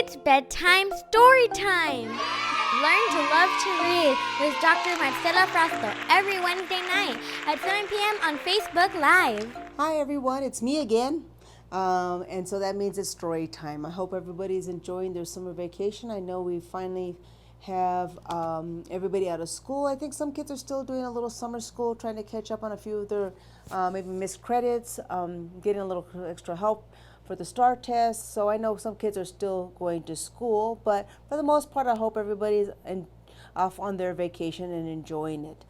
It's bedtime story time. Learn to love to read with Dr. Marcela Frausto every Wednesday night at 7 p.m. on Facebook Live. Hi everyone, it's me again. And so that means it's story time. I hope everybody's enjoying their summer vacation. I know we finally have everybody out of school. I think some kids are still doing a little summer school, trying to catch up on a few of their maybe missed credits, getting a little extra help for the STAR test. So I know some kids are still going to school, but for the most part, I hope everybody's off on their vacation and enjoying it.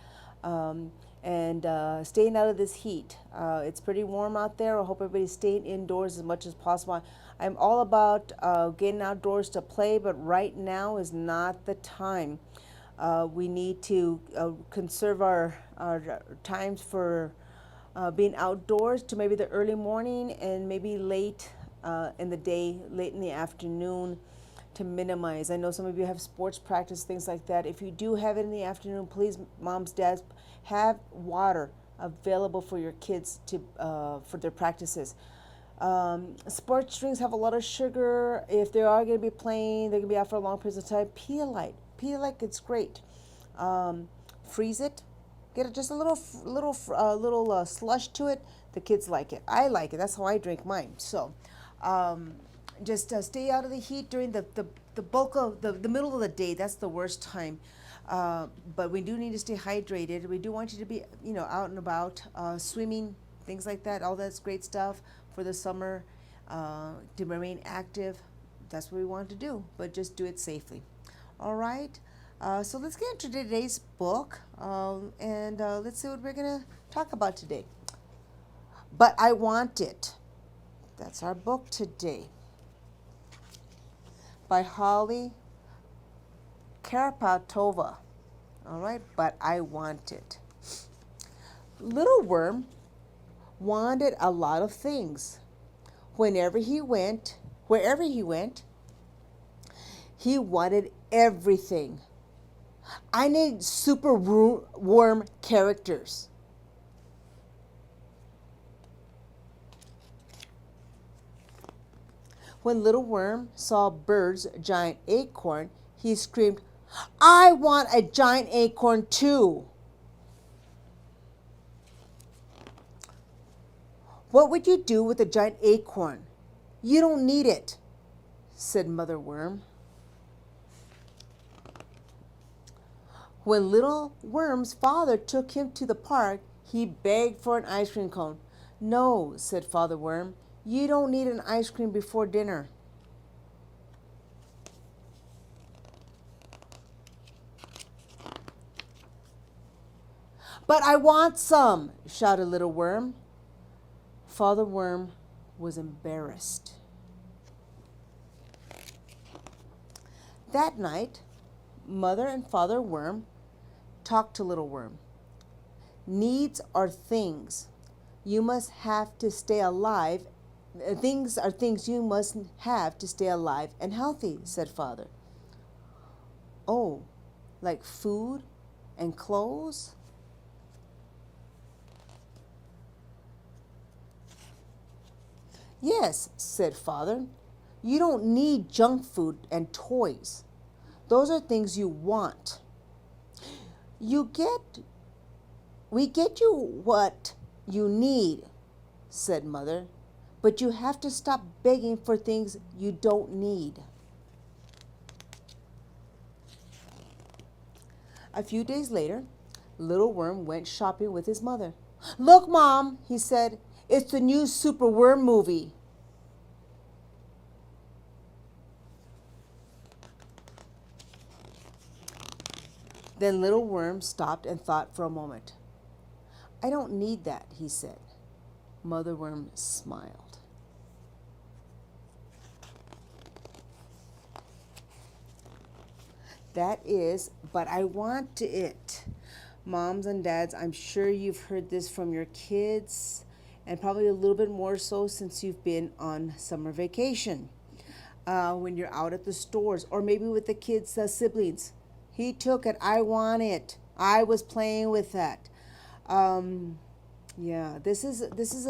And staying out of this heat. It's pretty warm out there. I hope everybody's staying indoors as much as possible. I'm all about getting outdoors to play, but right now is not the time. We need to conserve our times for being outdoors to maybe the early morning and maybe late in the day, late in the afternoon, to minimize. I know some of you have sports practice, things like that. If you do have it in the afternoon, please, moms, dads, have water available for your kids to for their practices. Sports drinks have a lot of sugar. If they are going to be playing, they're going to be out for a long period of time. Pedialyte, it's great. Freeze it. Get just a little slush to it. The kids like it. I like it. That's how I drink mine. So just stay out of the heat during the bulk of the middle of the day. That's the worst time. But we do need to stay hydrated. We do want you to be, out and about, swimming, things like that. All that's great stuff for the summer, to remain active. That's what we want to do, but just do it safely. All right. So let's get into today's book, and let's see what we're going to talk about today. But I Want It. That's our book today. By Holly Karapetkova. All right, But I Want It. Little Worm wanted a lot of things. Wherever he went, he wanted everything. I need super worm characters. When Little Worm saw Bird's giant acorn, he screamed, "I want a giant acorn too." "What would you do with a giant acorn? You don't need it," said Mother Worm. When Little Worm's father took him to the park, he begged for an ice cream cone. "No," said Father Worm, "you don't need an ice cream before dinner." "But I want some," shouted Little Worm. Father Worm was embarrassed. That night, Mother and Father Worm talked to Little Worm. "Needs are things you must have to stay alive. Things are things you must have to stay alive and healthy," said Father. "Oh, like food and clothes?" "Yes," said Father. "You don't need junk food and toys. Those are things you want. We get you what you need," said Mother, "but you have to stop begging for things you don't need." A few days later, Little Worm went shopping with his mother. "Look, Mom," he said, "it's the new Super Worm movie." Then Little Worm stopped and thought for a moment. "I don't need that," he said. Mother Worm smiled. That is, but I want it. Moms and dads, I'm sure you've heard this from your kids, and probably a little bit more so since you've been on summer vacation. When you're out at the stores, or maybe with the kids' siblings. "He took it. I want it. I was playing with that." Yeah, this is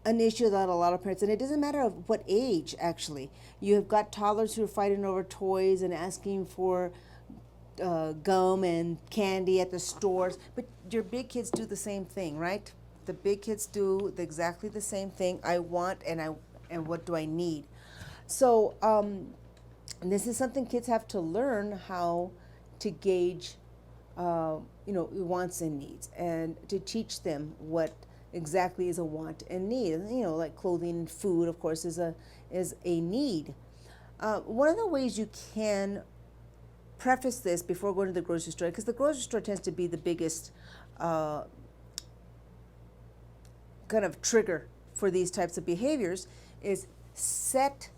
an issue that a lot of parents, and it doesn't matter of what age actually. You have got toddlers who are fighting over toys and asking for gum and candy at the stores, but your big kids do the same thing, right? The big kids do exactly the same thing. I want and what do I need? So this is something kids have to learn how to gauge, wants and needs, and to teach them what exactly is a want and need. And, like clothing and food, of course, is a need. One of the ways you can preface this before going to the grocery store, because the grocery store tends to be the biggest kind of trigger for these types of behaviors, is set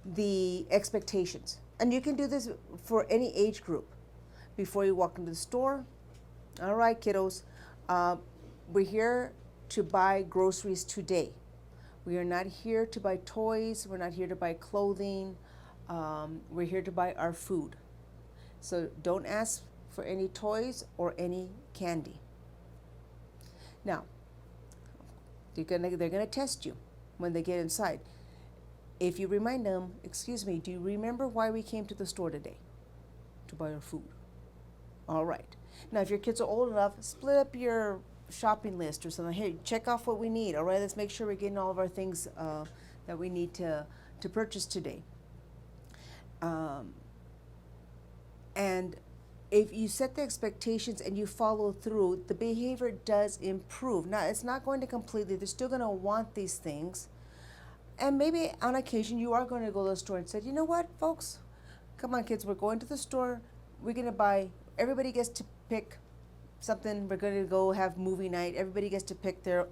the expectations. And you can do this for any age group. Before you walk into the store, all right, kiddos, we're here to buy groceries today. We are not here to buy toys. We're not here to buy clothing. We're here to buy our food. So don't ask for any toys or any candy. Now, they're gonna test you when they get inside. If you remind them, excuse me, do you remember why we came to the store today? To buy our food. All right. Now, if your kids are old enough, split up your shopping list or something. Hey, check off what we need. All right, let's make sure we're getting all of our things that we need to purchase today. And if you set the expectations and you follow through, the behavior does improve. Now, it's not going to completely, they're still going to want these things. And maybe on occasion you are going to go to the store and say, you know what, folks? Come on, kids, we're going to the store. We're going to buy, everybody gets to pick something. We're going to go have movie night. Everybody gets to pick their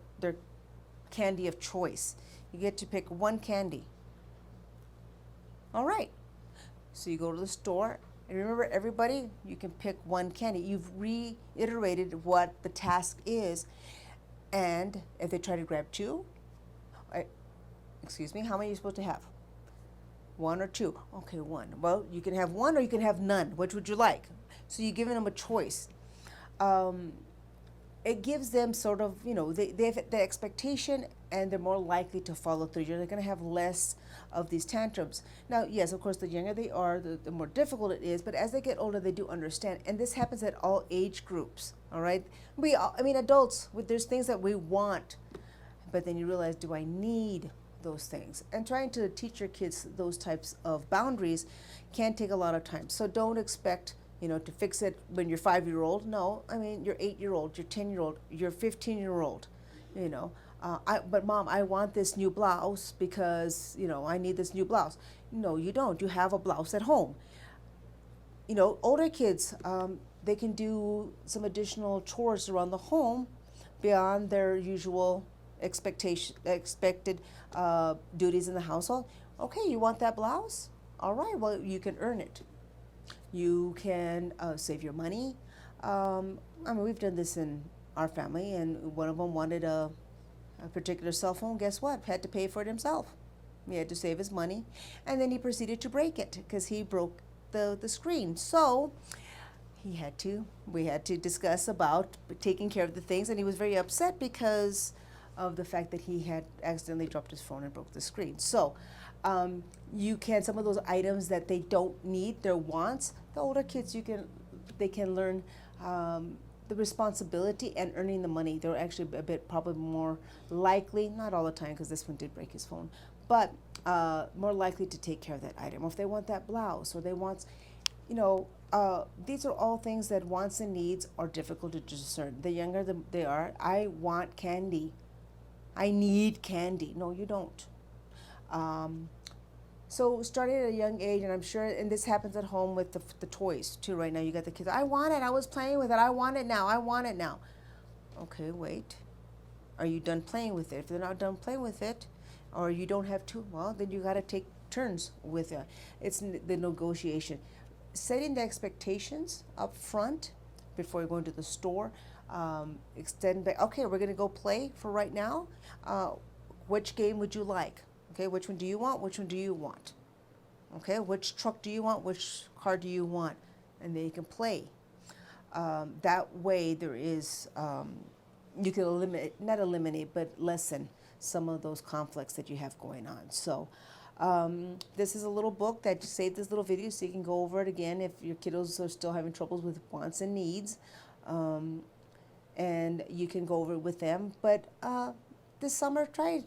candy of choice. You get to pick one candy. All right. So you go to the store. And remember, everybody, you can pick one candy. You've reiterated what the task is. And if they try to grab two, excuse me, how many are you supposed to have? One or two? Okay, one. Well, you can have one or you can have none. Which would you like? So you're giving them a choice. It gives them sort of, they have the expectation and they're more likely to follow through. They're going to have less of these tantrums. Now, yes, of course, the younger they are, the more difficult it is. But as they get older, they do understand. And this happens at all age groups, all right? Adults, there's things that we want. But then you realize, do I need those things? And trying to teach your kids those types of boundaries can take a lot of time. So don't expect to fix it when you're 5-year-old. No, you're 8-year-old, you're 10-year-old, you're 15-year-old, but mom, I want this new blouse because, I need this new blouse. No, you don't. You have a blouse at home. Older kids, they can do some additional chores around the home beyond their usual expected duties in the household. Okay, you want that blouse? All right, well, you can earn it. You can save your money. We've done this in our family, and one of them wanted a particular cell phone. Guess what? Had to pay for it himself. He had to save his money, and then he proceeded to break it because he broke the screen. So we had to discuss about taking care of the things, and he was very upset because of the fact that he had accidentally dropped his phone and broke the screen. So some of those items that they don't need, their wants, the older kids, they can learn the responsibility and earning the money. They're actually probably more likely, not all the time because this one did break his phone, but more likely to take care of that item. Or if they want that blouse, or they want, these are all things that wants and needs are difficult to discern. The younger they are, I want candy. I need candy. No, you don't. So starting at a young age, and I'm sure, and this happens at home with the toys too right now. You got the kids, I want it, I was playing with it, I want it now, I want it now. Okay, wait. Are you done playing with it? If they're not done playing with it, or you don't have to, well, then you got to take turns with it. It's the negotiation. Setting the expectations up front before you go into the store. Extend back, okay, we're going to go play for right now. Which game would you like? Okay, which one do you want? Which one do you want? Okay, which truck do you want? Which car do you want? And then you can play. That way there is, you can not eliminate, but lessen some of those conflicts that you have going on. So this is a little book that just saved this little video so you can go over it again if your kiddos are still having troubles with wants and needs. And you can go over it with them. But this summer, try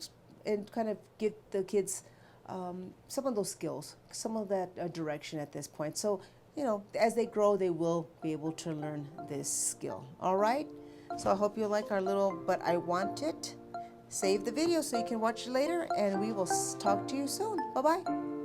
and kind of give the kids some of those skills, some of that direction at this point. So, you know, as they grow, they will be able to learn this skill. All right? So I hope you like our little But I Want It. Save the video so you can watch it later, and we will talk to you soon. Bye-bye.